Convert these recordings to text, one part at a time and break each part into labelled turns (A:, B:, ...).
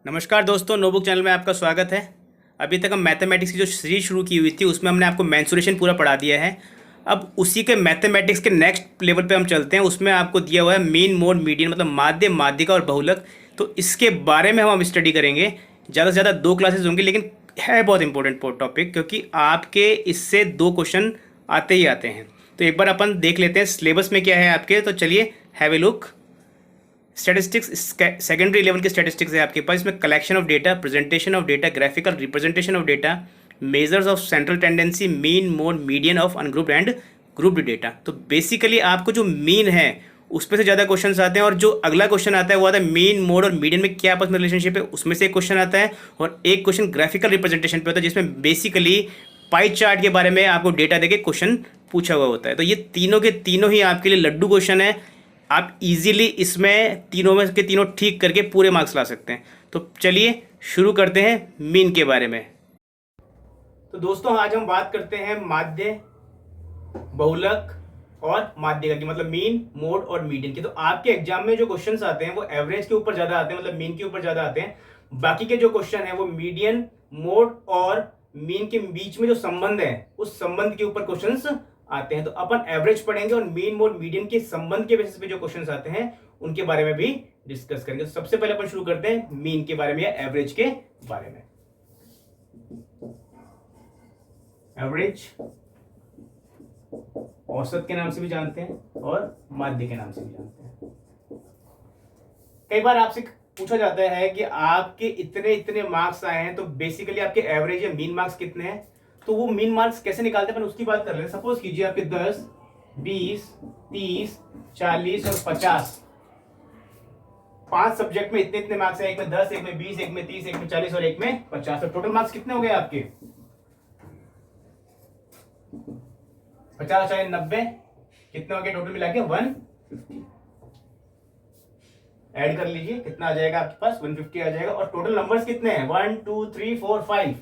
A: नमस्कार दोस्तों, notebook channel में आपका स्वागत है। अभी तक हम मैथमेटिक्स की जो सीरीज शुरू की हुई थी उसमें हमने आपको मेंसुरेशन पूरा पढ़ा दिया है। अब उसी के मैथमेटिक्स के नेक्स्ट लेवल पे हम चलते हैं। उसमें आपको दिया हुआ है मीन, मोड, मीडियन, मतलब माध्य, माध्यिका और बहुलक। तो इसके बारे में हम स्टडी करेंगे। ज़्यादा से ज़्यादा 2 क्लासेस होंगी, लेकिन है बहुत इंपॉर्टेंट टॉपिक, क्योंकि आपके इससे 2 क्वेश्चन आते ही आते हैं। तो एक बार अपन देख लेते हैं सिलेबस में क्या है आपके। तो चलिए have a look. Statistics secondary level की स्टैटिस्टिक्स है आपके पास। इसमें collection of data, presentation of data, graphical representation of data, measures of central tendency, mean, mode, median of ungrouped and grouped data. तो बेसिकली आपको जो मीन है उस पर से ज़्यादा क्वेश्चन आते हैं, और जो अगला क्वेश्चन आता है वो आता है मीन, मोड और मीडियन में क्या आपस में रिलेशनशिप है, उसमें से एक क्वेश्चन आता है। और एक क्वेश्चन ग्राफिकल रिप्रेजेंटेशन पे होता है, जिसमें बेसिकली पाई चार्ट के बारे में आपको डेटा देके क्वेश्चन पूछा हुआ होता है। तो ये तीनों के तीनों ही आपके लिए लड्डू क्वेश्चन है। आप इजीली इसमें तीनों में के तीनों ठीक करके पूरे मार्क्स ला सकते हैं। तो चलिए शुरू करते हैं मीन के बारे में। तो दोस्तों आज हम बात करते हैं माध्य, बहुलक और माध्यिका की, मतलब मीन, मोड और मीडियन की। तो आपके एग्जाम में जो क्वेश्चंस आते हैं वो एवरेज के ऊपर ज्यादा आते हैं, मतलब मीन के ऊपर ज्यादा आते हैं। बाकी के जो क्वेश्चन है वो मीडियन, मोड और मीन के बीच में जो संबंध है उस संबंध के ऊपर क्वेश्चंस आते हैं। तो अपन एवरेज पढ़ेंगे और मीन, मोड, मीडियन के संबंध के बेसिस पे जो क्वेश्चंस आते हैं उनके बारे में भी डिस्कस करेंगे। तो सबसे पहले अपन शुरू करते हैं मीन के बारे में या एवरेज के बारे में। एवरेज औसत के नाम से भी जानते हैं और माध्य के नाम से भी जानते हैं। कई बार आपसे पूछा जाता है कि आपके इतने इतने मार्क्स आए हैं, तो बेसिकली आपके एवरेज या मीन मार्क्स कितने हैं। तो वो मीन मार्क्स कैसे निकालते हैं अपन उसकी बात कर रहे हैं। सपोज कीजिए आपके 10, 20, 30, 40 और 50 5 सब्जेक्ट में इतने इतने मार्क्स है। एक में 10, एक में 20, एक में 30, एक में 40 और एक में 50। तो टोटल मार्क्स कितने हो गए आपके? 50 चाहे 90 कितने हो गए टोटल मिला के? 150। ऐड कर लीजिए कितना आ जाएगा आपके पास? 150 आ जाएगा। और टोटल नंबर्स कितने हैं? 1 2 3 4 5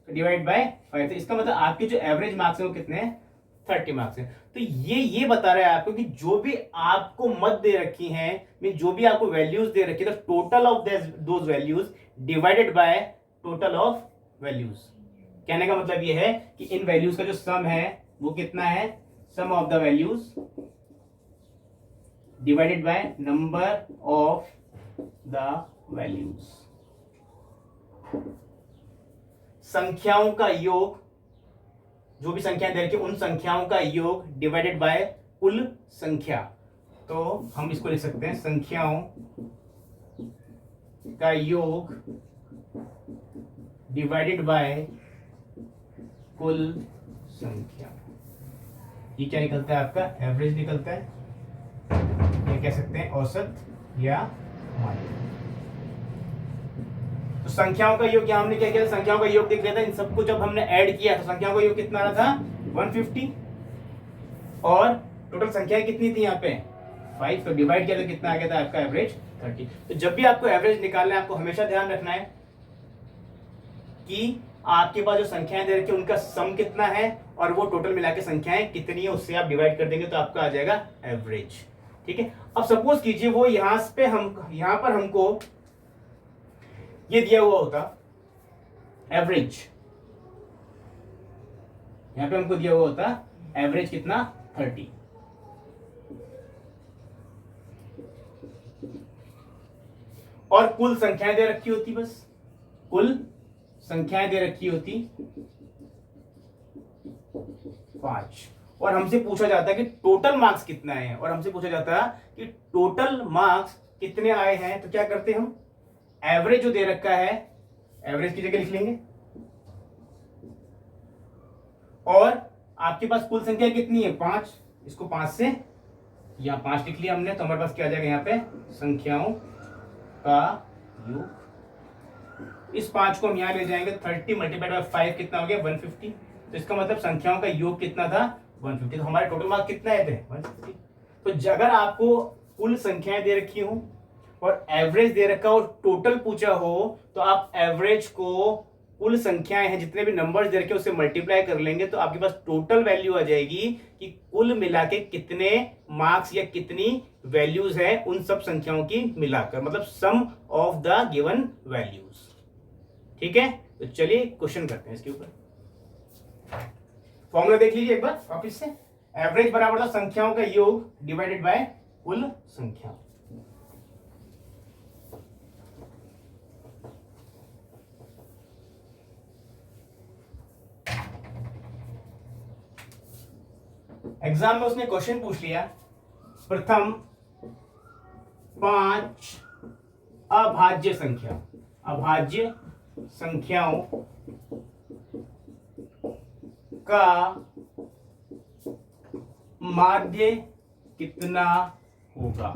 A: डिवाइड बाय 5। तो इसका मतलब आपके जो एवरेज मार्क्स है वो कितने हैं? 30 मार्क्स है। तो ये बता रहा है आपको कि जो भी आपको मत दे रखी हैं, जो भी आपको वैल्यूज दे रखी है, तो total of those values divided by total of values. कहने का मतलब ये है कि इन वैल्यूज का जो सम है वो कितना है? Sum of the values divided by number of the values. संख्याओं का योग, जो भी संख्याएं दे रखी उन संख्याओं का योग डिवाइडेड बाय कुल संख्या। तो हम इसको लिख सकते हैं संख्याओं का योग डिवाइडेड बाय कुल संख्या। ये क्या निकलता है आपका? एवरेज निकलता है, ये कह सकते हैं औसत या माध्य। तो संख्याओं का योग, यहाँ हमने क्या किया? संख्याओं का योग देख लिया था। इन सबको जब हमने ऐड किया तो संख्याओं का योग कितना आ रहा था? 150। और टोटल संख्याएं कितनी थी यहाँ पे? 5। तो डिवाइड किया तो कितना आ गया था आपका? एवरेज 30। तो जब भी आपको एवरेज निकालना है आपको हमेशा ध्यान रखना है कि आपके पास जो संख्याएं दे रखी है उनका सम कितना है और वो टोटल मिला के संख्याएं कितनी है, उससे आप डिवाइड कर देंगे तो आपका आ जाएगा एवरेज। ठीक है। अब सपोज कीजिए वो यहां पर हमको ये दिया हुआ होता एवरेज, यहां पे हमको दिया हुआ होता एवरेज कितना? 30। और कुल संख्याएं दे रखी होती, बस कुल संख्याएं दे रखी होती 5। और हमसे पूछा जाता है कि टोटल मार्क्स कितना है, और हमसे पूछा जाता है कि टोटल मार्क्स कितने आए हैं। तो क्या करते हैं हम? एवरेज जो दे रखा है एवरेज की जगह लिख लेंगे, और आपके पास कुल संख्या कितनी है? 5। इसको 5 से यहां 5 लिख लिया हमने, तो हमारे पास क्या आ जाएगा यहाँ पे? संख्याओं का योग। इस 5 को हम यहां ले जाएंगे, 30 मल्टीप्लाइड बाय 5 कितना हो गया? 150। तो इसका मतलब संख्याओं का योग कितना था? 150। तो हमारे टोटल मार्क्स कितना आए थे? 150। तो अगर आपको कुल संख्याएं दे रखी हो और एवरेज दे रखा हो, टोटल पूछा हो, तो आप एवरेज को कुल संख्याएं हैं, जितने भी नंबर्स दे रखे उससे मल्टीप्लाई कर लेंगे तो आपके पास टोटल वैल्यू आ जाएगी कि कुल मिला के कितने मार्क्स या कितनी वैल्यूज है उन सब संख्याओं की मिलाकर, मतलब सम ऑफ द गिवन वैल्यूज। ठीक है, तो चलिए क्वेश्चन करते हैं इसके ऊपर। फॉर्मूला देख लीजिए एक बार वापिस से। एवरेज बराबर था संख्याओं का योग डिवाइडेड बाय कुल संख्या। एग्जाम में उसने क्वेश्चन पूछ लिया, प्रथम 5 अभाज्य संख्याओं का माध्य कितना होगा।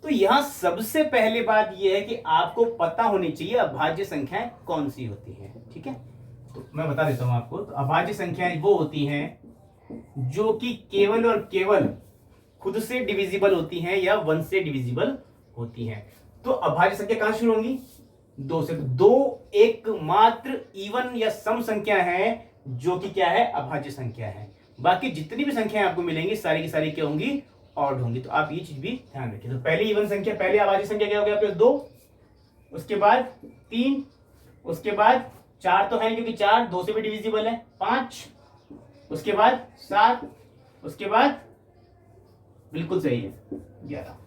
A: तो यहां सबसे पहले बात यह है कि आपको पता होनी चाहिए अभाज्य संख्याएं कौन सी होती हैं। ठीक है, तो मैं बता देता हूं आपको। तो अभाज्य संख्याएं वो होती हैं जो कि केवल और केवल खुद से डिविजिबल होती हैं या 1 से डिविजिबल होती हैं। तो अभाज्य संख्या कहां शुरू होंगी? 2 से। 2 एकमात्र इवन या सम संख्या है जो कि क्या है? अभाज्य संख्या है। बाकी जितनी भी संख्याएं आपको मिलेंगी सारी की सारी क्या होंगी? ऑड होंगी। तो आप ये चीज भी ध्यान रखिए। तो पहली इवन संख्या, पहली अभाज्य संख्या क्या हो गया आपके? 2, उसके बाद 3, उसके बाद 4 तो है क्योंकि 4 2 से भी डिविजिबल है, 5, उसके बाद 7, उसके बाद बिल्कुल सही है 11,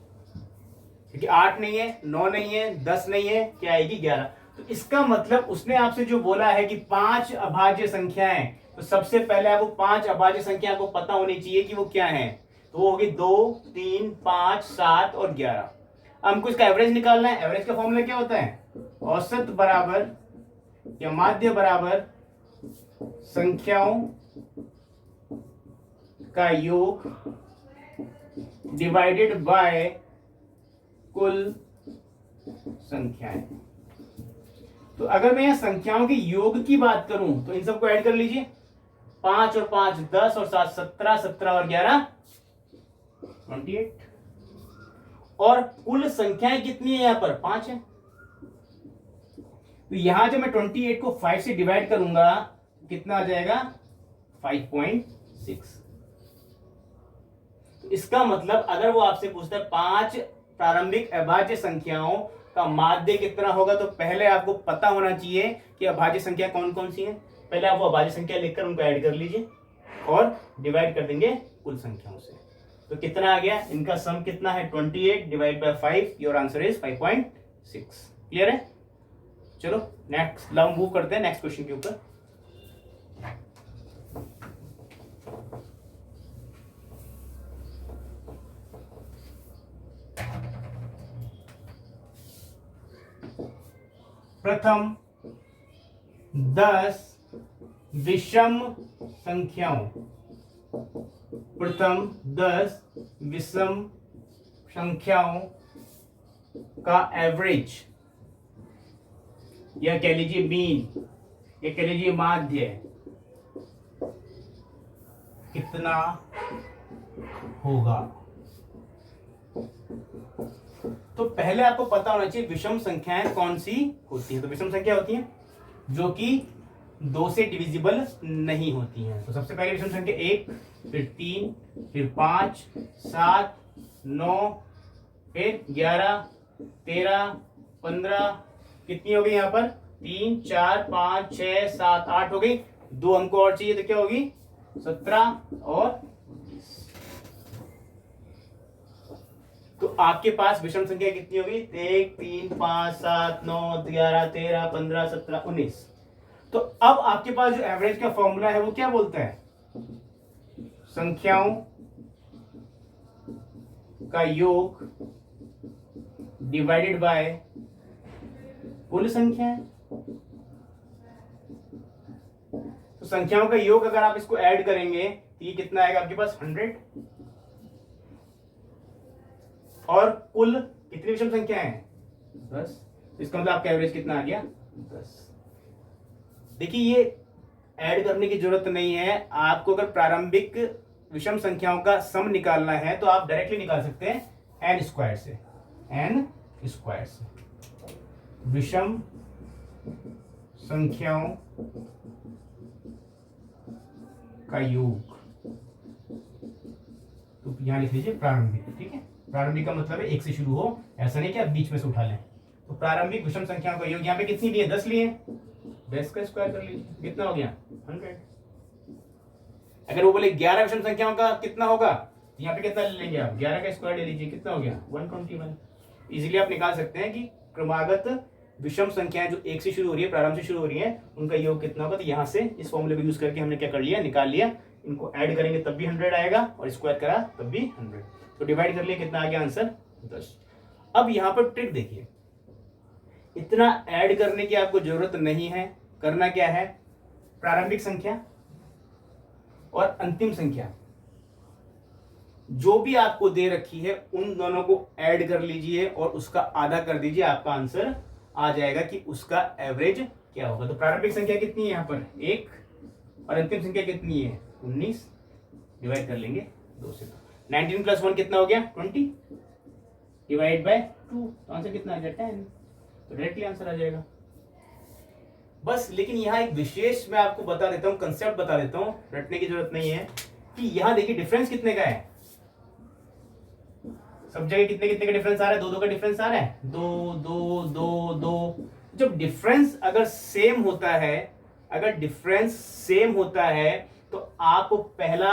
A: क्योंकि 8 नहीं है, 9 नहीं है, 10 नहीं है, क्या आएगी? 11। तो इसका मतलब उसने आपसे जो बोला है कि 5 अभाज्य संख्याएं, तो सबसे पहले आपको 5 अभाज्य संख्या को पता होनी चाहिए कि वो क्या है। तो वो होगी 2, 3, 5, 7 और 11। हमको इसका एवरेज निकालना है। एवरेज का फॉर्मूला क्या होता है? औसत बराबर या माध्य बराबर संख्याओं का योग डिवाइडेड बाय कुल संख्याएं। तो अगर मैं यहां संख्याओं के योग की बात करूं तो इन सबको ऐड कर लीजिए। 5 और 5 10 और 7 17, 17 और 11 28। और कुल संख्याएं कितनी है? यहां पर 5 है। तो यहां जब मैं 28 को 5 से डिवाइड करूंगा कितना आ जाएगा? 5.6। तो इसका मतलब अगर वो आपसे पूछता है 5 प्रारंभिक अभाज्य संख्याओं का माध्य कितना होगा, तो पहले आपको पता होना चाहिए कि अभाज्य संख्या कौन कौन सी है। पहले आप वो अभाज्य संख्या लिखकर उनको ऐड कर लीजिए और डिवाइड कर देंगे कुल संख्याओं से। तो कितना आ गया? इनका सम कितना है? 28 divide by 5। Your answer is 5.6। Clear है? चलो नेक्स्ट लव मूव करते हैं नेक्स्ट क्वेश्चन के ऊपर। प्रथम 10 विषम संख्याओं, प्रथम 10 विषम संख्याओं का एवरेज या कह लीजिए मीन या कह लीजिए माध्य कितना होगा। तो पहले आपको पता होना चाहिए विषम संख्याएं कौन सी होती हैं। तो विषम संख्या होती हैं जो कि 2 से डिविजिबल नहीं होती हैं। तो सबसे पहले विषम संख्या 1, फिर 3, फिर 5, 7, 9, फिर 11, 13, 15, कितनी हो गई यहाँ पर? 3, 4, 5, 6, 7, 8 हो गई। 2 हमको और चाहिए तो क्या होगी? 17 और 19। तो आपके पास विषम संख्या कितनी होगी? 1, 3, 5, 7, 9, 11, 13, 15, 17, 19। तो अब आपके पास जो एवरेज का फॉर्मूला है वो क्या बोलता है? संख्याओं का योग डिवाइडेड बाय कुल संख्या है। तो संख्याओं का योग अगर आप इसको ऐड करेंगे तो ये कितना आएगा आपके पास? 100। और कुल कितनी विषम संख्या है? 10। तो इसका मतलब आपका एवरेज कितना आ गया? 10। देखिए ये ऐड करने की जरूरत नहीं है। आपको अगर प्रारंभिक विषम संख्याओं का सम निकालना है तो आप डायरेक्टली निकाल सकते हैं n स्क्वायर से। विषम संख्याओं का योग। तो यहां लिख लीजिए प्रारंभिक, ठीक है। प्रारंभिक का मतलब है एक से शुरू हो, ऐसा नहीं कि आप बीच में से उठा लें। तो प्रारंभिक विषम संख्याओं का योग, यहाँ पे कितनी लिए? 10 लिए, 10 का स्क्वायर कर लीजिए, कितना हो गया? 100। अगर वो बोले 11 विषम संख्याओं का कितना होगा, यहाँ पे कितना ले लेंगे आप? 11 का स्क्वायर ले लीजिए, कितना हो गया? 121। इजीली आप निकाल सकते हैं कि क्रमागत विषम संख्याएं जो एक से शुरू हो रही है, प्रारंभ से शुरू हो रही है, उनका योग कितना होगा। तो यहाँ से इस फॉर्मूले को यूज करके हमने क्या कर लिया, निकाल लिया। इनको ऐड करेंगे तब भी 100 आएगा, और स्क्वायर करा तब भी 100। तो डिवाइड कर लिया, कितना आ गया आंसर? 10। अब यहाँ पर ट्रिक देखिए, इतना ऐड करने की आपको जरूरत नहीं है। करना क्या है, प्रारंभिक संख्या और अंतिम संख्या जो भी आपको दे रखी है उन दोनों को ऐड कर लीजिए और उसका आधा कर दीजिए, आपका आंसर आ जाएगा कि उसका एवरेज क्या होगा। तो प्रारंभिक संख्या कितनी है यहाँ पर? 1, और अंतिम संख्या कितनी है? 19। डिवाइड कर लेंगे 2 से। 19 + 1 कितना हो गया? 20, डिवाइड बाय 2। तो आंसर कितना आ गया? 10। तो डायरेक्टली आंसर आ जाएगा बस। लेकिन यहाँ एक विशेष मैं आपको बता देता हूँ, कंसेप्ट बता देता हूँ, रटने की जरूरत नहीं है। कि यहाँ देखिए डिफरेंस कितने का है, सब जगह कितने कितने का डिफरेंस आ रहा है? 2 2 का डिफरेंस आ रहा है, 2 2 2 2। जब डिफरेंस अगर सेम होता है, अगर डिफरेंस सेम होता है तो आप पहला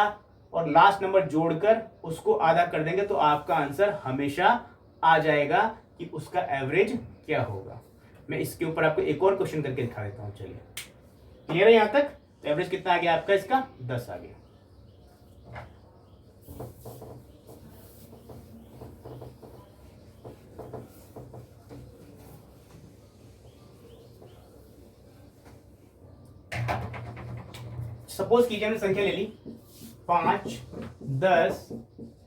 A: और लास्ट नंबर जोड़कर उसको आधा कर देंगे तो आपका आंसर हमेशा आ जाएगा कि उसका एवरेज क्या होगा। मैं इसके ऊपर आपको एक और क्वेश्चन करके दिखा देता हूं। चलिए, क्लियर है यहां तक? तो एवरेज कितना आ गया आपका? इसका 10 आ गया। सपोज कीजिए हमने संख्या ले ली 5, 10,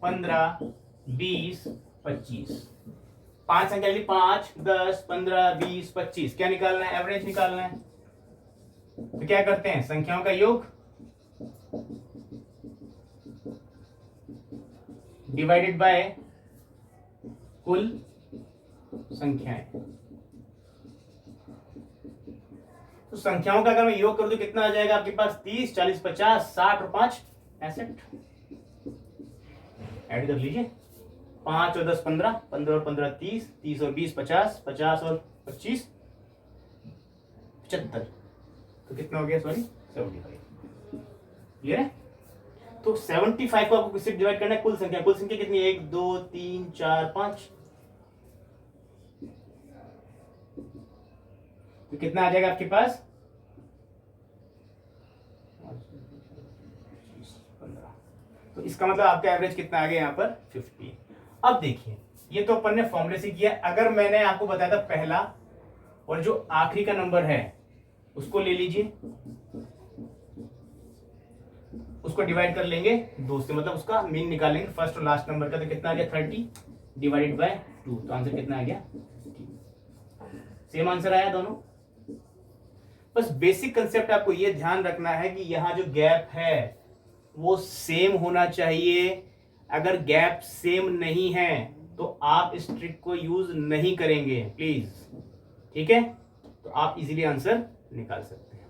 A: 15, 20, 25। 5 संख्या ली, 5, 10, 15, 20, 25। क्या निकालना है? एवरेज निकालना है। तो क्या करते हैं, संख्याओं का योग डिवाइडेड बाय कुल संख्याएं। तो संख्याओं का अगर मैं योग कर दूं कितना आ जाएगा आपके पास? 30, 40, 50, 60 और 5 65। ऐड कर लीजिए, 5 और 10 15, 15 और 15 30, 30 और 20 50, 50 और 25 75। तो कितना हो गया? सॉरी 75। क्लियर है? तो 75 को आपको किससे डिवाइड करना है? कुल संख्या। कुल संख्या कितनी है? 1 2 3 4 5। तो कितना आ जाएगा आपके पास? 15। तो इसका मतलब आपका एवरेज कितना आ गया यहाँ पर? 50। अब देखिए, ये तो अपन ने फॉर्मूले से किया। अगर मैंने आपको बताया था पहला और जो आखिरी का नंबर है उसको ले लीजिए, उसको डिवाइड कर लेंगे 2 से, मतलब उसका मीन निकालेंगे फर्स्ट और लास्ट नंबर का। तो कितना आ गया? 30 डिवाइडेड बाय 2। तो आंसर कितना आ गया? सेम आंसर आया दोनों। बस बेसिक कंसेप्ट आपको ये ध्यान रखना है कि यहां जो गैप है वो सेम होना चाहिए। अगर गैप सेम नहीं है तो आप इस ट्रिक को यूज नहीं करेंगे प्लीज, ठीक है? तो आप इजीली आंसर निकाल सकते हैं।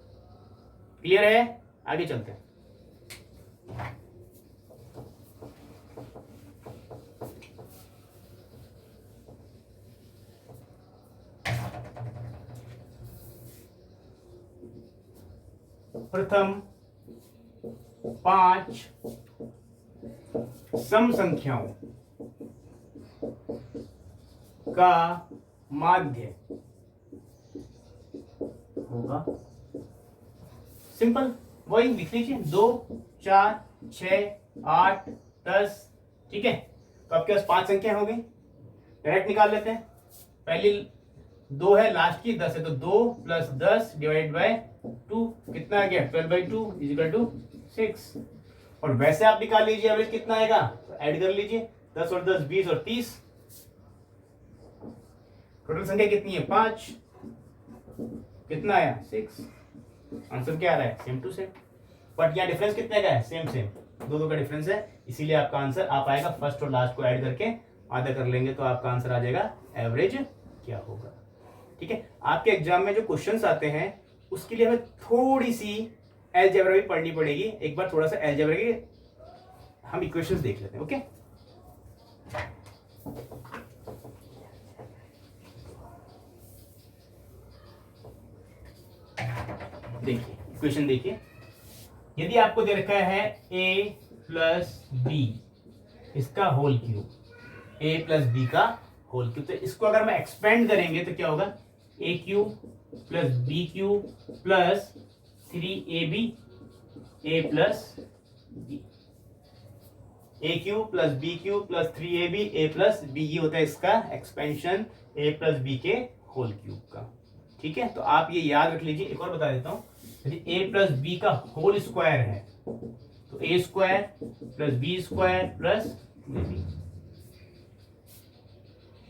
A: क्लियर है? आगे चलते हैं। प्रथम 5 सम संख्याओं का माध्य होगा। सिंपल, वही लिख लीजिए, 2 4 6 8 10। ठीक है, तो आपके पास 5 संख्या हो गई। डायरेक्ट निकाल लेते हैं। पहली 2 है, लास्ट की 10 है, तो 2 + 10 डिवाइड बाय 2 कितना आ गया? 12/2 = 6। और वैसे आप निकाल लीजिए एवरेज कितना आएगा, तो ऐड कर लीजिए 10 और 10 20 और 30। टोटल संख्या कितनी है? 5। कितना आया? 6। आंसर क्या आ रहा है? Same to same. बट यहाँ डिफरेंस कितने का है? सेम सेम, 2 का डिफरेंस है, इसीलिए आपका आंसर आ पाएगा। फर्स्ट और लास्ट को ऐड करके आधा कर लेंगे तो आपका आंसर आ जाएगा एवरेज क्या होगा। ठीक है, आपके एग्जाम में जो क्वेश्चंस आते हैं उसके लिए हमें थोड़ी सी अलजेब्रा भी पढ़नी पड़ेगी। एक बार थोड़ा सा अलजेब्रा के हम इक्वेशंस देख लेते हैं। ओके, देखिए इक्वेशन देखिए, यदि आपको दे रखा है a प्लस बी इसका whole cube, a plus B का होल क्यूब, तो इसको अगर हम एक्सपेंड करेंगे तो क्या होगा, a cube plus B cube plus 3ab a plus B, a cube plus B cube plus 3ab a plus B, ये होता है इसका एक्सपेंशन a प्लस बी के होल क्यूब का। ठीक है, तो आप ये याद रख लीजिए। एक और बता देता हूं, यदि a प्लस बी का होल स्क्वायर है तो a square plus B square plus 2ab,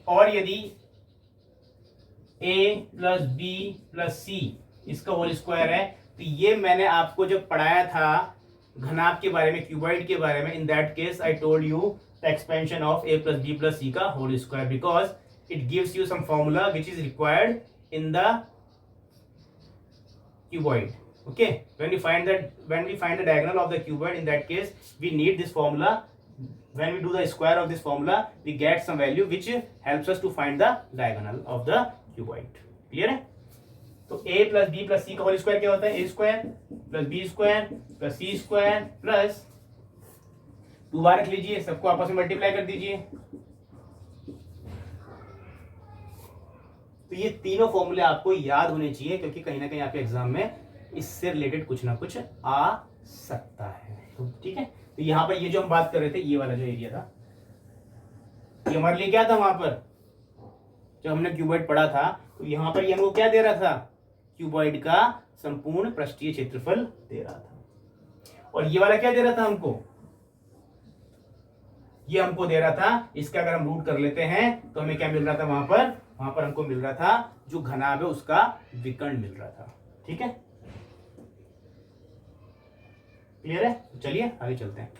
A: और यदि a plus B plus C इसका होल स्क्वायर है तो ये मैंने आपको जब पढ़ाया था घनाभ के बारे में, क्यूबॉइड के बारे में, in that case I told you the expansion of a plus B plus C का whole square, because it gives you some formula which is required in the cuboid. Okay, when we find the diagonal of the cuboid, in that case we need this formula. When we do the square of this formula we get some value which helps us to find the diagonal of the cuboid. Clear है? तो a plus B plus C का whole square क्या होता है, a square plus B square plus C square plus 2 बार रख लीजिए, सबको आपस में मल्टीप्लाई कर दीजिए। तो ये तीनों फॉर्मूले आपको याद होने चाहिए, क्योंकि कहीं ना कहीं आपके एग्जाम में इससे रिलेटेड कुछ ना कुछ आ सकता है। तो ठीक है, तो यहाँ पर ये जो हम बात कर रहे थे, ये वाला जो एरिया था, ये हमारे लिए क्या था, वहां पर जब हमने क्यूबॉइड पढ़ा था तो यहाँ पर ये हमको क्या दे रहा था, क्यूबॉइड का संपूर्ण पृष्ठीय क्षेत्रफल दे रहा था। और ये वाला क्या दे रहा था हमको, ये हमको दे रहा था, इसका अगर हम रूट कर लेते हैं तो हमें क्या मिल रहा था, वहां पर हमको मिल रहा था जो घनाभ है उसका विकर्ण मिल रहा था। ठीक है, क्लियर है? तो चलिए आगे चलते हैं।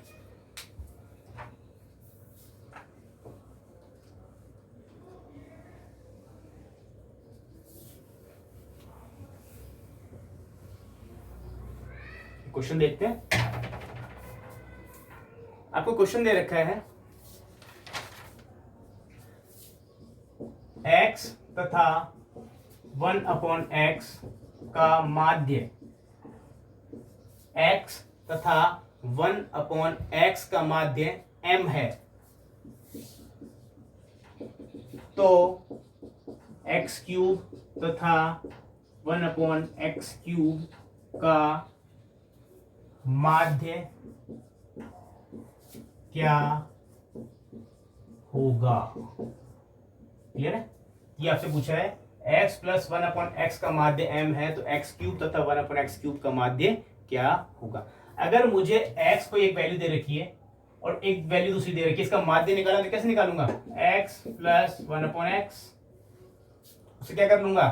A: क्वेश्चन देखते हैं। आपको क्वेश्चन दे रखा है x तथा 1/x का माध्य, x तथा 1/x का माध्य m है, तो x क्यूब तथा 1/x क्यूब का माध्य क्या होगा। क्लियर है? ये आपसे पूछा है x प्लस 1/x का माध्य m है, तो x क्यूब तथा 1/x क्यूब का माध्य क्या होगा। अगर मुझे x को एक वैल्यू दे रखी है और एक वैल्यू दूसरी दे रखी है, इसका माध्य निकालना तो कैसे निकालूंगा, x प्लस 1/x, उसे क्या कर लूंगा,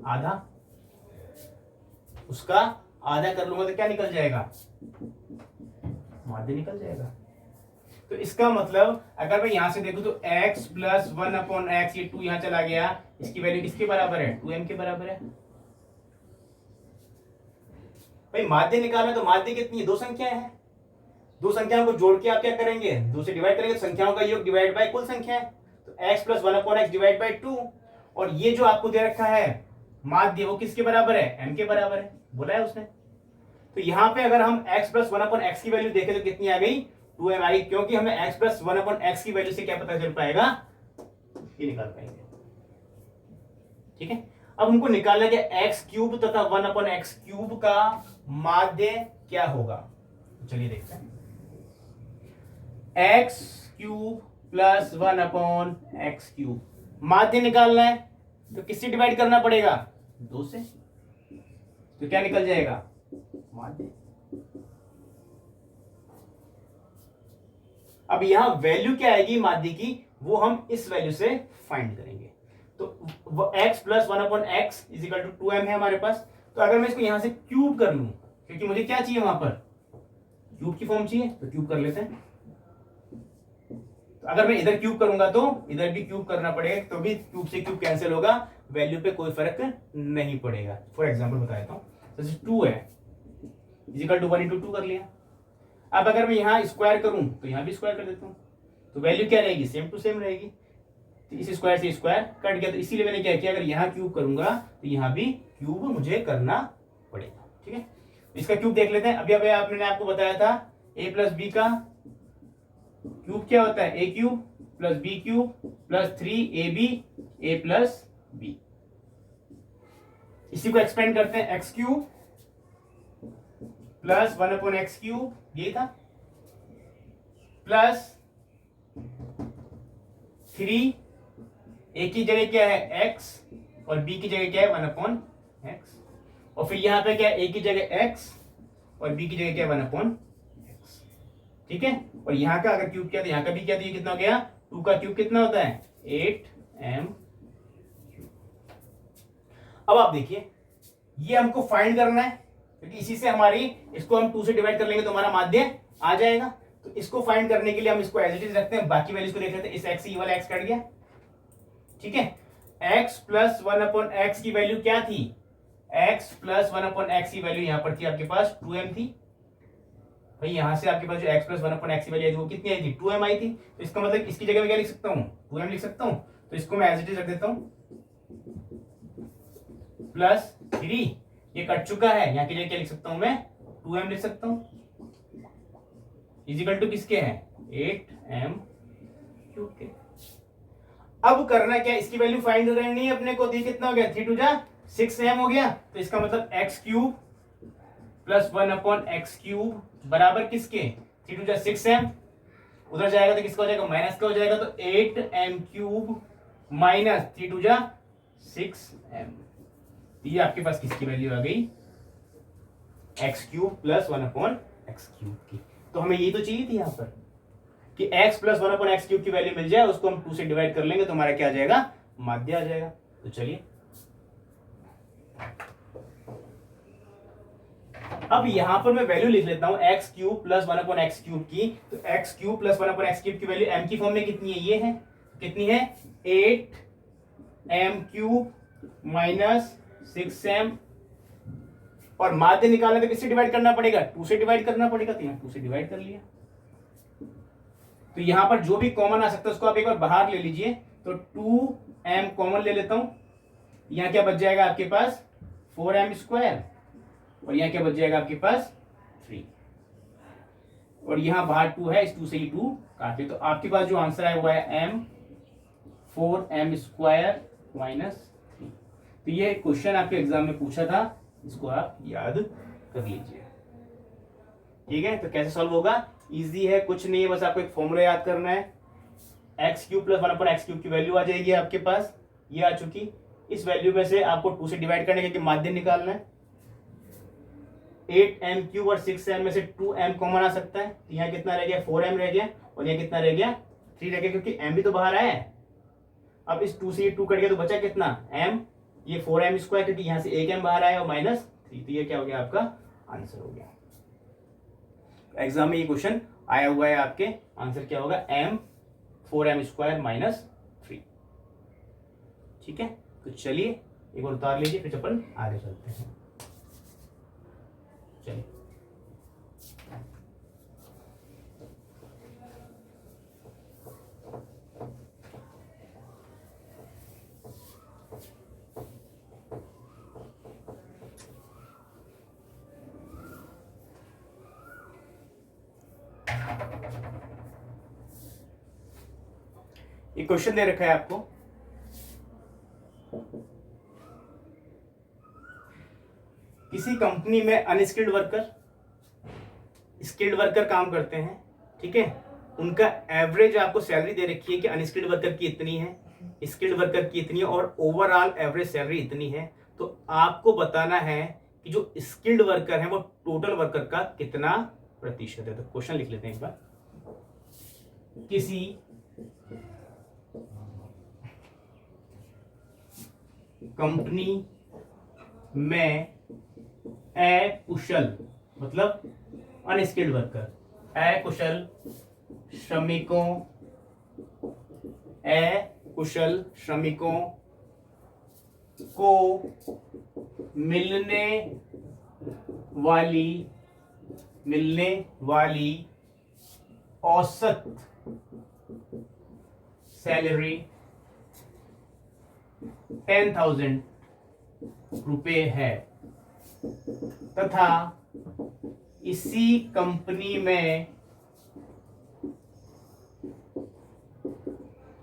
A: आधा, उसका आधा कर लूंगा तो क्या निकल जाएगा, माध्य निकल जाएगा। तो इसका मतलब अगर मैं यहां से देखूं तो x प्लस 1/x, ये 2 यहां चला गया, इसकी वैल्यू किसके बराबर है, 2m के बराबर है। भाई माध्य निकालना, तो माध्य कितनी है, 2 संख्याएं हैं, 2 संख्याओं को जोड़ के आप क्या करेंगे, 2 से डिवाइड करेंगे, तो संख्याओं का योग डिवाइड बाय कुल संख्या है, तो x प्लस 1/x डिवाइड बाय 2, और ये जो आपको दे रखा है माध्य वो किसके बराबर है, m के बराबर है, बोला है उसने। तो यहां पे अगर हम x प्लस 1/x की वैल्यू देखें तो कितनी आ गई, 2m आई, क्योंकि हमें x प्लस 1/x की वैल्यू से क्या पता चल पाएगा, ये निकाल पाएंगे। ठीक है, अब हमको निकालना है x क्यूब तथा 1/x क्यूब का माध्य क्या होगा। चलिए देखते हैं, x cube plus 1/x cube, माध्य निकालना है तो किससे डिवाइड करना पड़ेगा, 2 से, तो क्या निकल जाएगा, माध्य। अब यहां वैल्यू क्या आएगी माध्य की, वो हम इस वैल्यू से फाइंड करेंगे। तो x प्लस 1/x is equal to 2m है हमारे पास। तो अगर मैं इसको यहां से क्यूब कर लूं, क्योंकि मुझे क्या चाहिए, वहां पर क्यूब की फॉर्म चाहिए, तो क्यूब कर लेते हैं। तो अगर मैं इधर क्यूब करूंगा तो इधर भी क्यूब करना पड़ेगा, तो भी क्यूब से क्यूब कैंसिल होगा, वैल्यू पे कोई फर्क नहीं पड़ेगा। फॉर एग्जाम्पल बता देता हूँ, जैसे 2 है इजिकल टू 1 इंटू 2 कर लिया। अब अगर मैं यहाँ स्क्वायर करूं तो यहाँ भी स्क्वायर कर देता हूँ, तो वैल्यू क्या रहेगी, सेम टू सेम रहेगी। तो इस स्क्वायर से स्क्वायर कट गया, तो इसीलिए मैंने क्या किया, अगर यहाँ क्यूब करूंगा तो यहाँ भी क्यूब मुझे करना पड़ेगा। ठीक है, इसका क्यूब देख लेते हैं। अभी मैंने आपको बताया था a प्लस बी का क्यूब क्या होता है, A cube plus B cube plus 3ab a plus B. इसी को एक्सपेंड करते हैं, X cube plus 1 upon X cube, ये था, प्लस 3, ए की जगह क्या है x और b की जगह क्या है 1 अपॉन एक्स, और फिर यहां पे क्या है, a की जगह x और b की जगह क्या है 1 अपॉन एक्स। ठीक है, और यहां का अगर क्यूब किया तो यहां का भी क्या, तो ये कितना हो गया, 2 का क्यूब कितना होता है 8m। अब आप देखिए, ये हमको फाइंड करना है, क्योंकि इसी से हमारी, इसको हम 2 से डिवाइड कर लेंगे तो हमारा माध्य आ जाएगा। तो इसको फाइंड करने के लिए हम इसको एज इट इज रखते हैं, बाकी वैल्यूज को देख लेते हैं। इस x से ये वाला x कट गया। ठीक है, x प्लस 1 अपॉन एक्स की वैल्यू क्या थी, x प्लस 1 अपॉन एक्स की वैल्यू यहां पर थी आपके पास 2m थी। भाई यहां से आपके पास जो x प्लस 1 अपॉन एक्स की वैल्यू आई थी वो कितनी आई थी, 2m आई थी। तो इसका मतलब इसकी जगह में क्या लिख सकता हूं, 2m लिख सकता हूं। तो इसको मैं एज इट इज रख देता हूं, प्लस 3, ये कट चुका है, यहाँ की जगह क्या लिख सकता हूं मैं, 2m लिख सकता हूं, इजिकल टू किसके हैं, 8m क्यूब के। अब करना क्या, इसकी वैल्यू फाइंड करनी है अपने को। दी कितना हो गया, 3 2 जा 6m हो गया। तो इसका मतलब x cube plus 1 upon X cube बराबर किसके, 3 2 जा 6m, उधर जाएगा तो किसका हो जाएगा, माइनस का हो जाएगा। तो 8m क्यूब माइनस 3 2 जा 6m, ये आपके पास किसकी वैल्यू आ गई, x cube plus 1 upon X cube की। तो हमें ये तो चाहिए थी यहाँ पर कि x plus 1 upon X cube की वैल्यू मिल जाए, उसको हम 2 से डिवाइड कर लेंगे तो हमारा क्या आ जाएगा, माध्य आ जाएगा। तो चलिए अब यहां पर मैं वैल्यू लिख लेता हूं, x cube plus 1 upon X cube की। तो x cube plus 1 upon X cube की वैल्यू m की फॉर्म में कितनी है, ये है, कितनी है 8m क्यूब माइनस 6m, और माध्य निकालने तो किससे डिवाइड करना पड़ेगा, 2 से डिवाइड करना पड़ेगा। तो यहाँ 2 से डिवाइड कर लिया। तो यहां पर जो भी कॉमन आ सकता है उसको आप एक बार बाहर ले लीजिए। तो 2m कॉमन ले लेता हूं, यहां क्या बच जाएगा आपके पास 4m स्क्वायर, और यहां क्या बच जाएगा आपके पास 3, और यहां बाहर 2 है, इस 2 से ही 2 काट ले। तो आपके पास जो आंसर है वो है m 4m स्क्वायर माइनस 3। तो ये क्वेश्चन आपके एग्जाम में पूछा था, इसको आप याद कर लीजिए। ठीक है, तो कैसे सॉल्व होगा, इजी है, कुछ नहीं है, बस आपको एक फॉर्मूला याद करना है। X cube plus 1 upon X cube की वैल्यू आ जाएगी आपके पास, ये आ चुकी। इस वैल्यू में से आपको 2 से डिवाइड करने क्योंकि माध्य निकालना है। 8m क्यूब और 6m में से 2m कॉमन आ सकता है, तो यहाँ कितना रह गया 4m रह गया, और यहाँ कितना रह गया 3 रह गया, क्योंकि m भी तो बाहर आया है। अब इस 2 से ये 2 कट गया तो बचा कितना m, ये 4m स्क्वायर, क्योंकि यहाँ से 1m बाहर आया और माइनस 3, तो ये क्या हो गया आपका आंसर हो गया। एग्जाम में ये क्वेश्चन आया हुआ है, आपके आंसर क्या होगा m 4m स्क्वायर माइनस 3। ठीक है, तो चलिए एक बार उतार लीजिए, फिर अपन आगे चलते हैं। चलिए ये क्वेश्चन दे रखा है आपको, किसी कंपनी में अनस्किल्ड वर्कर स्किल्ड वर्कर काम करते हैं। ठीक है, उनका एवरेज आपको सैलरी दे रखी है कि अनस्किल्ड वर्कर की इतनी है, स्किल्ड वर्कर की इतनी है, और ओवरऑल एवरेज सैलरी इतनी है। तो आपको बताना है कि जो स्किल्ड वर्कर है वो टोटल वर्कर का कितना प्रतिशत है। तो क्वेश्चन लिख लेते हैं एक बार, किसी कंपनी में अकुशल मतलब अनस्किल्ड वर्कर, अकुशल श्रमिकों अकुशल श्रमिकों को मिलने वाली औसत सैलरी 10,000 रुपये है तथा इसी कंपनी में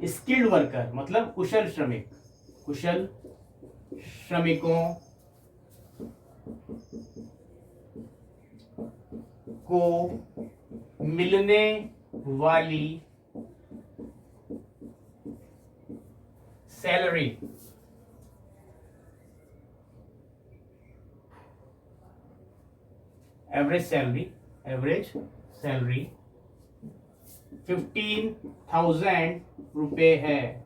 A: स्किल्ड वर्कर मतलब कुशल श्रमिकों को मिलने वाली सैलरी एवरेज सैलरी 15,000 रुपये है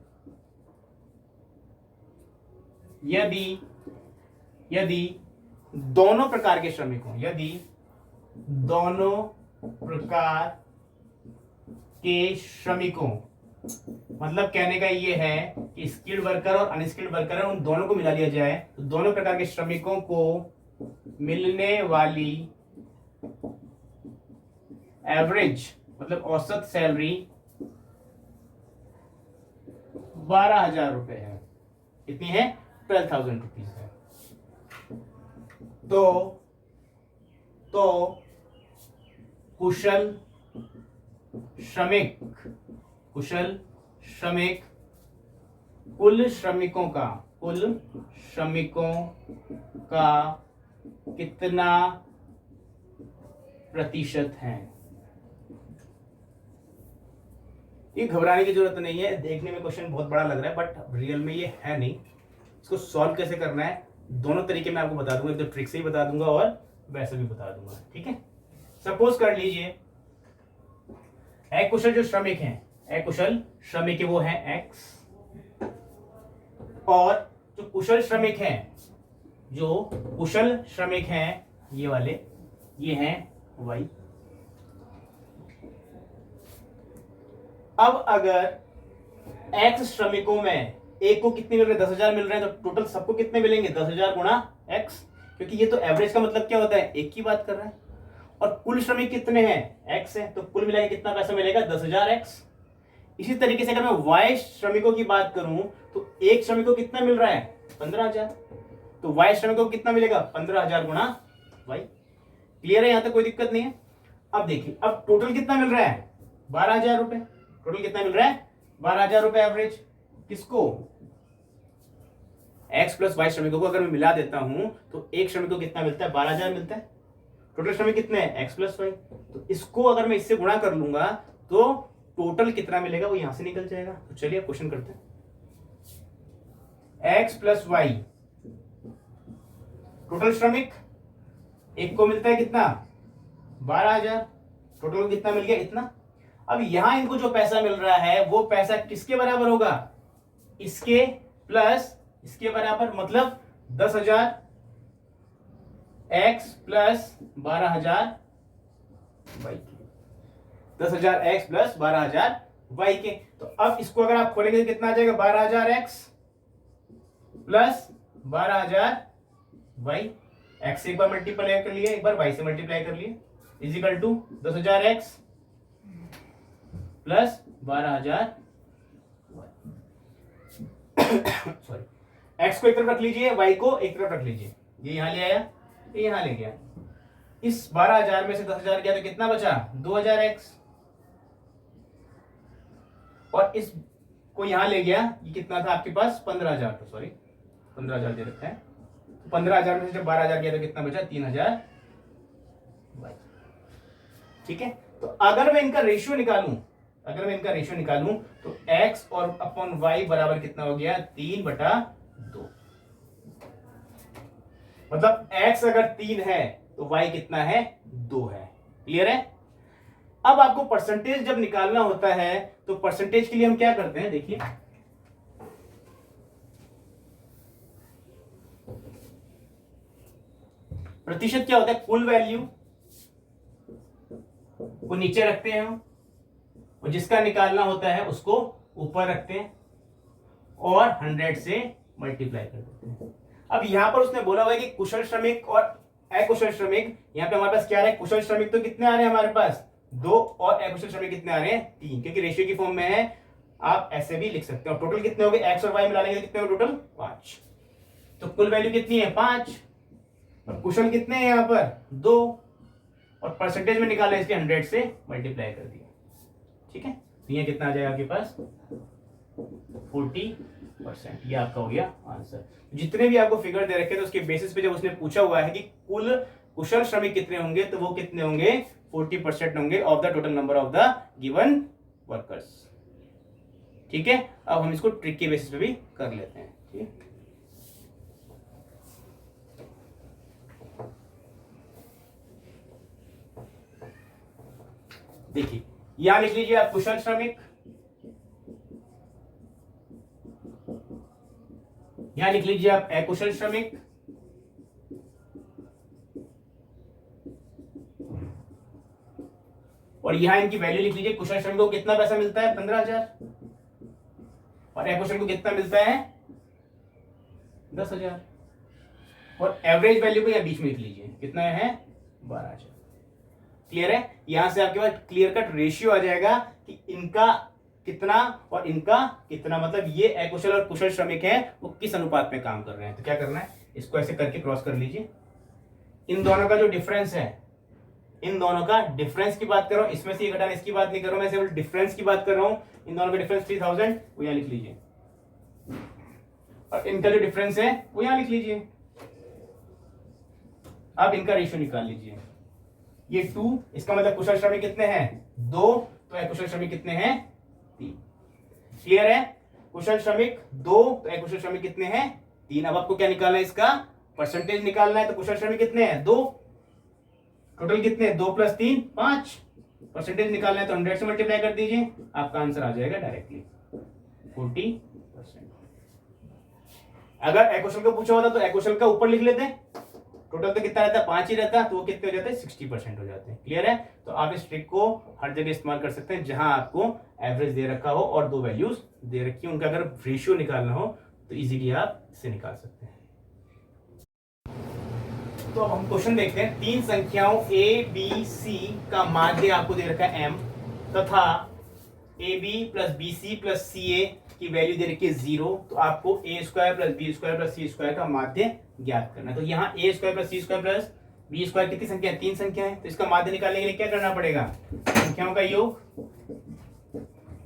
A: यदि दोनों प्रकार के श्रमिकों मतलब कहने का ये है कि स्किल्ड वर्कर और अनस्किल्ड वर्कर है, उन दोनों को मिला लिया जाए तो दोनों प्रकार के श्रमिकों को मिलने वाली एवरेज मतलब औसत सैलरी 12,000 रुपये है। कितनी है? 12,000 रुपीज है। तो कुशल श्रमिक कुल श्रमिकों का कितना प्रतिशत है? ये घबराने की जरूरत नहीं है, देखने में क्वेश्चन बहुत बड़ा लग रहा है बट रियल में ये है नहीं। इसको सॉल्व कैसे करना है दोनों तरीके मैं आपको बता दूंगा, एक तो ट्रिक से ही बता दूंगा और वैसे भी बता दूंगा। ठीक है, सपोज कर लीजिए अकुशल जो श्रमिक हैं, अकुशल श्रमिक वो है x और जो कुशल श्रमिक हैं ये वाले ये हैं y। अब अगर x श्रमिकों में एक को कितने मिल रहे हैं? 10,000 मिल रहे हैं, तो टोटल सबको कितने मिलेंगे? 10,000 गुणा x, क्योंकि ये तो एवरेज का मतलब क्या होता है? एक की बात कर रहा है। और कुल श्रमिक कितने हैं? x है, तो कुल मिला के कितना पैसा मिलेगा? 10,000 x। इसी तरीके से अगर मैं y श्रमिकों की बात करूं तो एक श्रमिक को कितना मिल रहा है? 15,000, तो y श्रमिकों को कितना मिलेगा? 15,000 गुणा y। क्लियर है? यहां तक कोई दिक्कत नहीं है। अब देखिए, अब टोटल कितना मिल रहा है? 12,000 रुपए। टोटल कितना मिल रहा है? 12,000 रुपए एवरेज। किसको? x प्लस y श्रमिकों को अगर मैं मिला देता हूं तो एक श्रमिक को कितना मिलता है? 12,000 मिलता है। टोटल श्रमिक कितने हैं? x plus y। तो इसको अगर मैं इससे गुणा कर लूंगा तो टोटल कितना मिलेगा वो यहां से निकल जाएगा। तो चलिए क्वेश्चन करते हैं। x प्लस y, टोटल श्रमिक एक को मिलता है कितना? 12,000। टोटल को कितना मिल गया? इतना। अब यहां इनको जो पैसा मिल रहा है वो पैसा किसके बराबर होगा? इसके प्लस इसके बराबर, मतलब 10,000 x प्लस 12,000 y के। 10,000 x प्लस 12,000 y के। तो अब इसको अगर आप खोलेंगे तो कितना आ जाएगा? 12,000 x प्लस 12,000 y। x से एक बार मल्टीप्लाई कर लिए, एक बार y से मल्टीप्लाई कर लिए, इजिकल टू 10,000 x प्लस 12,000 सॉरी, x को एक तरफ रख लीजिए, y को एक तरफ रख लीजिए। ये यहां ले आया, ये यहां ले गया। इस 12,000 में से 10,000 गया तो कितना बचा? 2,000 x। और इस को यहां ले गया, ये कितना था आपके पास? 15,000। तो सॉरी 15,000 दे रखा है। 15,000 में से जब 12,000 गया तो कितना बचा? 3,000 y। ठीक है, तो अगर मैं इनका रेशियो निकालूं तो x और अपॉन y बराबर कितना हो गया? 3/2। मतलब x अगर 3 है तो y कितना है? 2 है। क्लियर है? अब आपको परसेंटेज जब निकालना होता है तो परसेंटेज के लिए हम क्या करते हैं? देखिए, प्रतिशत क्या होता है? कुल वैल्यू को नीचे रखते हैं हम, और जिसका निकालना होता है उसको ऊपर रखते हैं और 100 से मल्टीप्लाई कर देते हैं। अब यहां पर उसने बोला हुआ है कि कुशल श्रमिक और अकुशल श्रमिक, यहाँ पे हमारे पास क्या आ रहा है, कुशल श्रमिक तो कितने आ रहे हैं हमारे पास 2 और अकुशल श्रमिक कितने आ रहे हैं 3, क्योंकि रेशियो की फॉर्म में है। आप ऐसे भी लिख सकते हो। टोटल कितने हो गए, एक्स और वाई मिला लेंगे कितने हो टोटल 5, तो कुल वैल्यू कितनी है 5, और कुशल कितने हैं यहाँ पर 2, और परसेंटेज में निकाला इसके 100 से मल्टीप्लाई कर दिया। ठीक है, तो ये कितना आ जाएगा आपके पास 40%। ये आपका हो गया आंसर। जितने भी आपको फिगर दे रखे थे उसके बेसिस पे जब उसने पूछा हुआ है कि कुल कुशल श्रमिक कितने होंगे, तो वो कितने होंगे 40% होंगे of the total number of the given workers. ठीक है, अब हम इसको ट्रिक के बेसिस पे भी कर लेते हैं। ठीक है, देखिए यहां लिख लीजिए आप कुशल श्रमिक, यहां लिख लीजिए आप अकुशल श्रमिक, और यहां इनकी वैल्यू लिख लीजिए। कुशल श्रमिक को कितना पैसा मिलता है 15,000, और अकुशल को कितना मिलता है 10,000, और एवरेज वैल्यू को यहां बीच में लिख लीजिए कितना है 12,000। क्लियर है, यहां से आपके पास क्लियर कट रेशियो आ जाएगा कि इनका कितना और इनका कितना, मतलब ये अकुशल और कुशल श्रमिक हैं वो किस अनुपात में काम कर रहे हैं। तो क्या करना है, इसको ऐसे करके क्रॉस कर लीजिए। इन दोनों का जो डिफरेंस है, इन दोनों का डिफरेंस की बात कर रहा हूं, इसमें से ये घटाना, इसकी बात नहीं कर रहा हूं, मैं सिर्फ डिफरेंस की बात कर रहा हूं। इन दोनों का डिफरेंस 3000, वो यहां लिख लीजिए, और इनका जो डिफरेंस है वो यहां लिख लीजिए। अब इनका रेशियो निकाल लीजिए, ये 2, इसका मतलब कुशल श्रमिक कितने हैं 2, तो अकुशल श्रमिक कितने हैं 3। क्लियर है, कुशल श्रमिक 2 तो अकुशल श्रमिक कितने हैं 3। अब आपको क्या निकालना है, इसका परसेंटेज निकालना है। तो कुशल श्रमिक कितने हैं 2, टोटल कितने 2 + 3 5, परसेंटेज निकालना है तो 100 से मल्टीप्लाई कर दीजिए, आपका आंसर आ जाएगा डायरेक्टली 40%। अगर अकुशल का पूछा होता तो अकुशल का ऊपर लिख लेते, टोटल तो कितना रहता है 5 ही रहता, तो वो कितने हो जाते हैं 60% हो जाते हैं। क्लियर है, तो आप इस ट्रिक को हर जगह इस्तेमाल कर सकते हैं जहां आपको एवरेज दे रखा हो और 2 वैल्यूज दे रखी है, उनका अगर रेशियो निकालना हो तो इजीली आप इसे निकाल सकते हैं। तो अब हम क्वेश्चन देखते हैं। 3 संख्याओं A, B, C का माध्य आपको दे रखा है M, तथा AB + BC + CA की वैल्यू दे रखी है 0, तो आपको A² + B² + C² का माध्य ज्ञात करना है। तो यहाँ A² + C² + B² कितनी संख्या है 3 संख्या है, तो इसका माध्य निकालने के लिए क्या करना पड़ेगा, संख्याओं का योग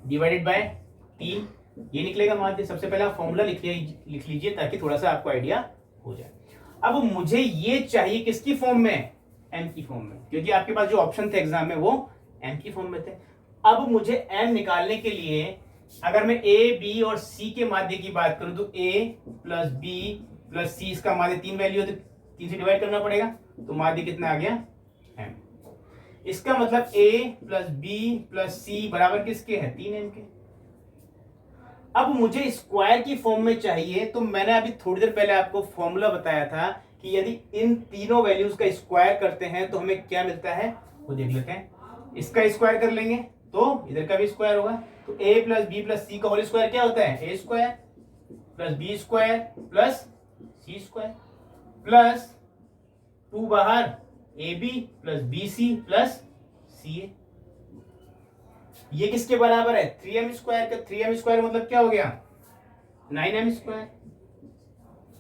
A: डिवाइडेड बाय 3, ये निकलेगा माध्य। सबसे पहले आप फॉर्मूला लिख लीजिए ताकि थोड़ा सा आपको आइडिया हो जाए। अब मुझे ये चाहिए किसकी फॉर्म में, m की फॉर्म में, क्योंकि आपके पास जो ऑप्शन थे एग्जाम में वो m की फॉर्म में थे। अब मुझे m निकालने के लिए अगर मैं a, b और c के माध्य की बात करूं तो a + b + c, इसका माध्य 3 वैल्यू है तो 3 से डिवाइड करना पड़ेगा, तो माध्य कितना आ गया m। इसका मतलब a + b + c बराबर किसके है 3m के। अब मुझे स्क्वायर की फॉर्म में चाहिए, तो मैंने अभी थोड़ी देर पहले आपको फॉर्मूला बताया था कि यदि इन तीनों वैल्यूज का स्क्वायर करते हैं तो हमें क्या मिलता है वो देख लेते हैं। इसका स्क्वायर कर लेंगे तो इधर का भी स्क्वायर होगा, तो a + b + c का होल स्क्वायर क्या होता है a² + b² + c² प्लस 2 बाहर ab + bc + ca। ये किसके बराबर है 3m² का। 3m² मतलब क्या हो गया 9m²।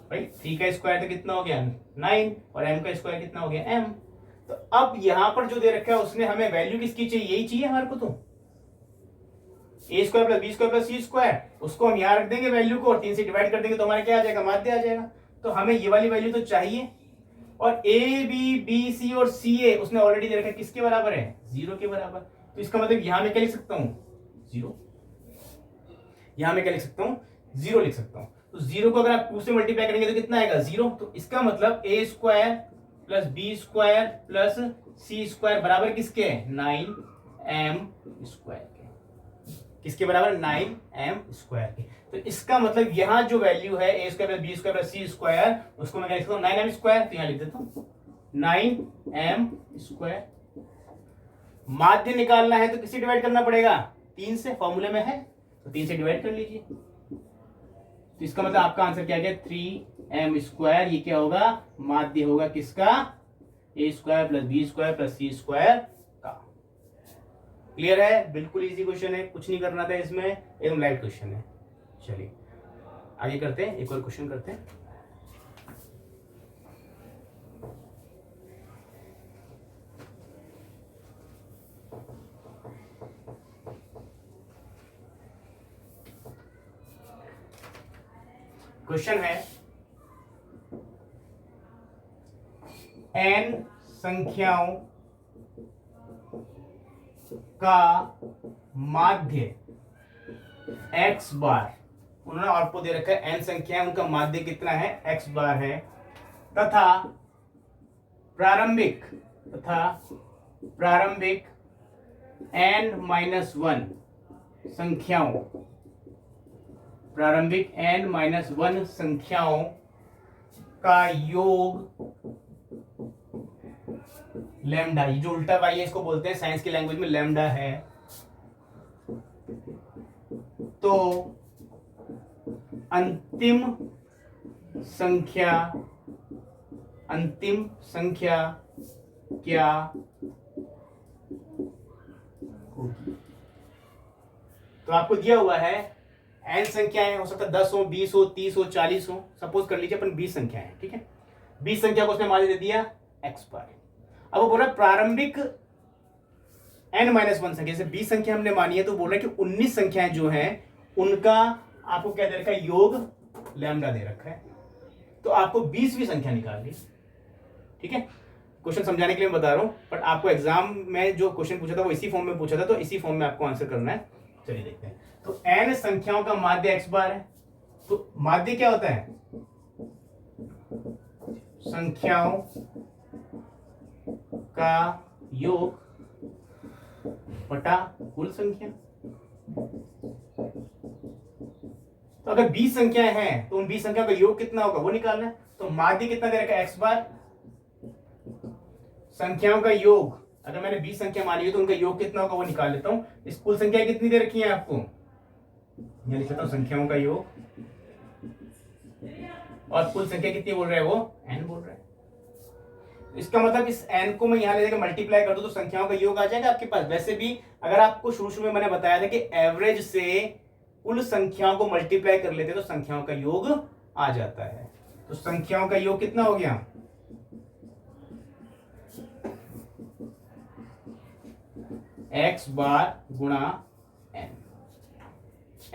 A: भाई 3 का स्क्वायर तो कितना हो गया 9, और m का स्क्वायर कितना हो गया m। तो अब यहां पर जो दे रखा है उसने हमें वैल्यू किसकी चाहिए, यही चाहिए हमारे को। तो a² + b² + c², उसको हम यहां रख देंगे वैल्यू को, और 3 से डिवाइड कर देंगे तो हमारा क्या आ जाएगा माध्य आ जाएगा। तो हमें ये वाली वैल्यू तो चाहिए, और a, b, b, c और ca उसने ऑलरेडी दे रखा है किसके बराबर है 0 के बराबर। तो इसका मतलब यहां मैं क्या लिख सकता हूं 0, यहां मैं क्या लिख सकता हूं 0 लिख सकता हूं। तो 0 को अगर आप 2 से मल्टीप्लाई करेंगे तो कितना आएगा 0। तो इसका मतलब a² + b² + c² बराबर किसके 9m² के। किसके बराबर 9m² के। तो इसका मतलब यहां जो वैल्यू है a² + b² + c² उसको मैं क्या लिख सकता हूं 9m², तो यहां लिख देता हूं 9m²। माध्य निकालना है तो किससे डिवाइड करना पड़ेगा 3 से, फॉर्मूले में है। तो 3 से डिवाइड कर लीजिए। तो इसका मतलब आपका आंसर क्या गया 3m²। ये क्या होगा, माध्य होगा किसका, a² + b² + c² का। क्लियर है, बिल्कुल इजी क्वेश्चन है, कुछ नहीं करना था इसमें, एकदम लाइट क्वेश्चन है। चलिए आगे करते हैं, एक और क्वेश्चन करते हैं। क्वेश्चन है n संख्याओं का माध्य x बार, उन्होंने आपको दे रखा है n संख्याएं, उनका माध्य कितना है, x बार है, तथा प्रारंभिक n-1 संख्याओं, प्रारंभिक n-1 संख्याओं का योग लैम्डा, ये जो उल्टा वाई है इसको बोलते हैं साइंस की लैंग्वेज में लैम्डा है। तो अंतिम संख्या क्या होगी। तो आपको दिया हुआ है n संख्याएं, हो सकता है 10 हो, 20 हो, 30 हो, 40 हो, सपोज कर लीजिए अपन 20 संख्याएं हैं, ठीक है। 20 संख्या को उसने माध्य दे दिया x बार। अब वो बोल रहा है प्रारंभिक n-1 संख्या, जैसे 20 संख्या हमने मानी है, तो बोल रहा है कि 19 संख्याएं जो हैं उनका आपको क्या दे रखा है, योग लैम्डा दे रखा है। तो आपको 20वीं संख्या निकालनी, ठीक है। क्वेश्चन समझाने के लिए मैं बता रहा हूं, बट आपको एग्जाम में जो क्वेश्चन पूछा था वो इसी फॉर्म में पूछा था, तो इसी फॉर्म में आपको आंसर करना है। चलिए देखते हैं। तो n संख्याओं का माध्य x बार है, तो माध्य क्या होता है, संख्याओं का योग बटा कुल संख्या। तो अगर 20 संख्याएं हैं तो उन 20 संख्याओं का योग कितना होगा वो निकालना है। तो माध्य कितना दे रखा है, x बार, संख्याओं का योग, अगर मैंने 20 संख्या मानी है तो उनका योग कितना होगा वो निकाल लेता हूं। इस कुल संख्या कितनी दे रखी है आपको, यहां लिख लेता हूं संख्याओं का योग, और कुल संख्या कितनी बोल रहा है वो n बोल रहा है। इसका मतलब इस n को मैं यहां ले जाकर मल्टीप्लाई कर दूं तो संख्याओं का योग आ जाएगा आपके पास। वैसे भी अगर आपको शुरू में मैंने बताया था कि एवरेज से कुल संख्याओं को मल्टीप्लाई कर लेते तो संख्याओं का योग आ जाता है। तो संख्याओं का योग कितना हो गया, x बार गुणा n,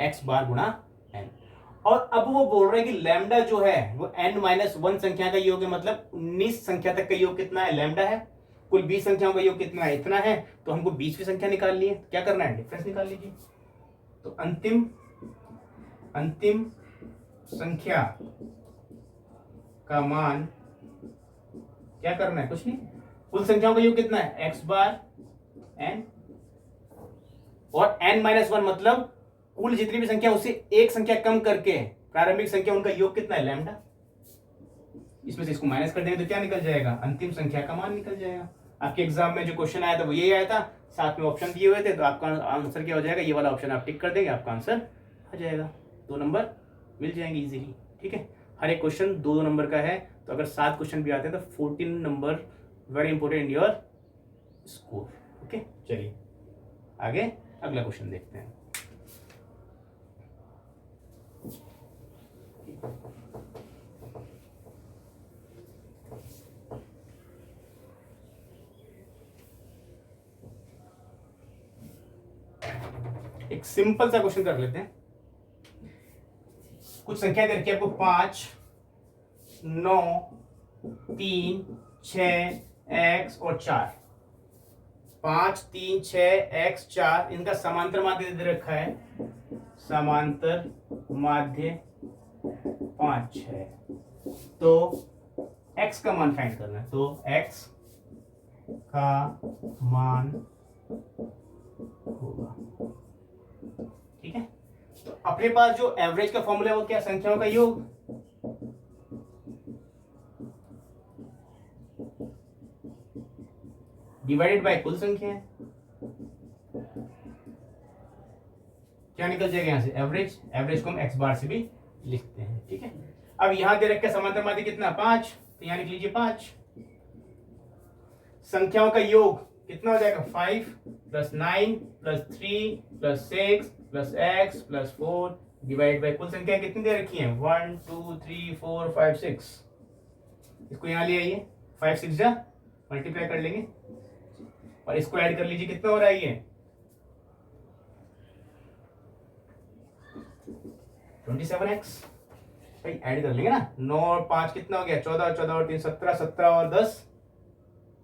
A: x बार गुणा n। और अब वो बोल रहे हैं कि लैम्डा जो है वो n-1 संख्या का योग है, मतलब 19 संख्या तक का योग कितना है, लैम्डा है। कुल 20 संख्याओं का योग कितना है, इतना है। तो हमको 20वीं संख्या निकालनी है, क्या करना है, डिफरेंस निकाल लीजिए। तो अंतिम संख्या का मान क्या करना है, कुछ नहीं, कुल संख्याओं का योग कितना है, x बार n, और n-1 मतलब कुल जितनी भी संख्या उससे एक संख्या कम करके प्रारंभिक संख्या, उनका योग कितना है, लैम्डा। इसमें से इसको माइनस कर देंगे तो क्या निकल जाएगा, अंतिम संख्या का मान निकल जाएगा। आपके एग्जाम में जो क्वेश्चन आया था वो यही आया था, साथ में ऑप्शन दिए हुए थे, तो आपका आंसर क्या हो जाएगा, ये वाला ऑप्शन आप टिक कर देंगे, आपका आंसर आ जाएगा। 2 नंबर मिल जाएंगे इजीली, ठीक है। हर एक क्वेश्चन 2 नंबर का है, तो अगर 7 क्वेश्चन भी आते हैं तो 14 number very important in your score. Okay, चलिए आगे अगला क्वेश्चन देखते हैं। एक सिंपल सा क्वेश्चन कर लेते हैं। कुछ संख्या दे रखी है आपको 5, 9, 3, 6, x और 4। 5, 3, 6, x, 4 इनका समांतर माध्य दे रखा है, समांतर माध्य 5 है। तो x का मान फाइंड करना है, तो x का मान होगा, ठीक है। तो अपने पास जो एवरेज का फॉर्मूला है वो क्या, संख्याओं का योग, डिवाइडेड बाय कुल संख्या है। क्या निकल जाएगा यहाँ से, एवरेज। एवरेज को हम एक्स बार से भी लिखते हैं, ठीक है। अब यहाँ दे रखा है समांतर माध्य कितना, 5, तो यहाँ लिख लीजिए 5। संख्याओं का योग कितना हो जाएगा, 5 + 9 + 3 + 6 + x + 4 डिवाइड बाई कुल संख्या कितनी दे रखी है, 1 2 3 4 5 6। इसको यहाँ ले आइए, 5 6 जा मल्टीप्लाई कर लेंगे और इसको ऐड कर लीजिए, कितना हो रहा है ये 27x। भाई ऐड कर लेंगे ना, 9 और 5 कितना हो गया, 14, 14 और 3 17, 17 और 10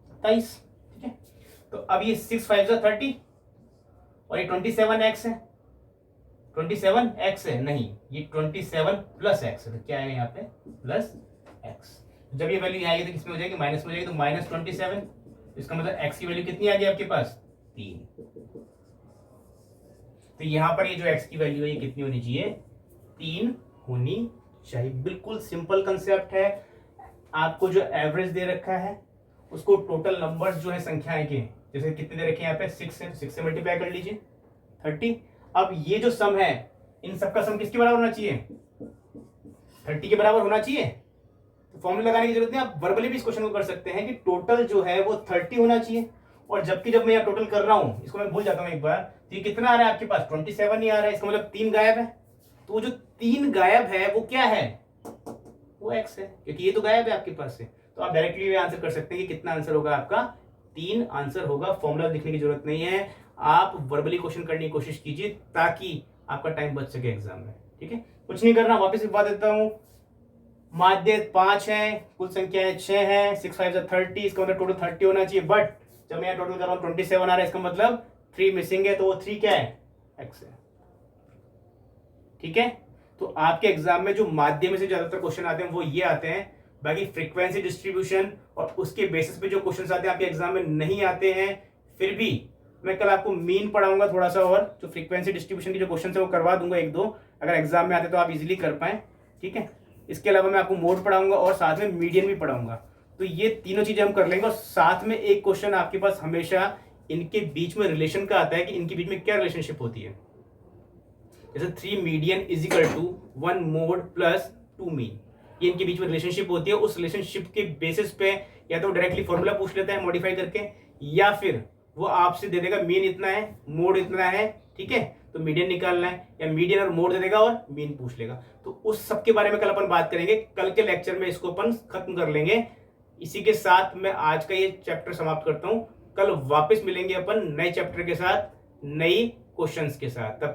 A: 27, ठीक है। तो अब ये 6 5 30 और ये 27x है, 27x है नहीं, ये 27 + x है, तो क्या है यहाँ पे प्लस x। जब ये वैल्यू आएगी तो किसमें हो जाएगी, माइनस में हो जाएगी, तो -27। इसका मतलब x की वैल्यू कितनी आ गई आपके पास, 3। तो यहाँ पर ये जो x की वैल्यू है ये कितनी होनी चाहिए, 3 होनी चाहिए। बिल्कुल सिंपल कंसेप्ट है। आपको जो एवरेज दे रखा है उसको टोटल नंबर्स जो है संख्याएं के, जैसे कितने दे रखे हैं यहाँ पे 6 है, 6 से मल्टीप्लाई कर लीजिए 30। अब ये जो सम है इन सबका सम किसके बराबर होना चाहिए, 30 के बराबर होना चाहिए। तो फॉर्मूला लगाने की जरूरत नहीं, आप वर्बली भी इस क्वेश्चन को कर सकते हैं कि टोटल जो है वो 30 होना चाहिए। और जबकि जब मैं यहाँ टोटल कर रहा हूं, इसको मैं भूल जाता हूं एक बार, तो ये कितना आ रहा है आपके पास, 27 ही आ रहा है। इसका मतलब 3 गायब है। तो जो 3 गायब है वो क्या है, वो x है, क्योंकि ये तो गायब है आपके पास से। तो आप डायरेक्टली आंसर कर सकते हैं कि कितना आंसर होगा आपका, 3 आंसर होगा। फॉर्मूला लिखने की जरूरत नहीं है, आप वर्बली क्वेश्चन करने की कोशिश कीजिए ताकि आपका टाइम बच सके एग्जाम में, ठीक है। कुछ नहीं करना, वापस बता देता हूं। माध्य 5 है, कुल संख्याएं 6 है, 6 5 30, इसका मतलब टोटल 30 होना चाहिए। बट जब मैं टोटल कर रहा हूं 27 आ रहा है, इसका मतलब 3 मिसिंग है, तो वो 3 क्या है, x है, ठीक है। तो आपके एग्जाम में जो माध्य में से ज्यादातर क्वेश्चन आते हैं वो ये आते हैं। बाकी फ्रीक्वेंसी डिस्ट्रीब्यूशन और उसके बेसिस पे जो क्वेश्चन आते हैं आपके एग्जाम में नहीं आते हैं। फिर भी मैं कल आपको मीन पढ़ाऊंगा थोड़ा सा, और जो फ्रीक्वेंसी डिस्ट्रीब्यूशन के जो क्वेश्चन है वो करवा दूंगा 1-2, अगर एग्जाम में आते तो आप इजीली कर पाए, ठीक है। इसके अलावा मैं आपको मोड पढ़ाऊंगा और साथ में मीडियन भी पढ़ाऊंगा। तो ये तीनों चीजें हम कर लेंगे। और साथ में एक क्वेश्चन आपके पास हमेशा इनके बीच में रिलेशन का आता है कि इनके बीच में क्या रिलेशनशिप होती है। जैसे 3 मीडियन = 1 मोड + 2 मीन, ये इनके बीच में रिलेशनशिप होती है। उस रिलेशनशिप के बेसिस पे या तो डायरेक्टली फॉर्मूला पूछ लेता है मॉडिफाई करके, या फिर वो आपसे दे देगा मीन इतना है, मोड इतना है, ठीक है, तो मीडियन निकालना है, या मीडियन और मोड दे देगा और मीन पूछ लेगा। तो उस सब के बारे में कल अपन बात करेंगे। कल के लेक्चर में इसको अपन खत्म कर लेंगे। इसी के साथ मैं आज का ये चैप्टर समाप्त करता हूं। कल वापस मिलेंगे अपन नए चैप्टर के साथ, नई क्वेश्चंस के साथ। तब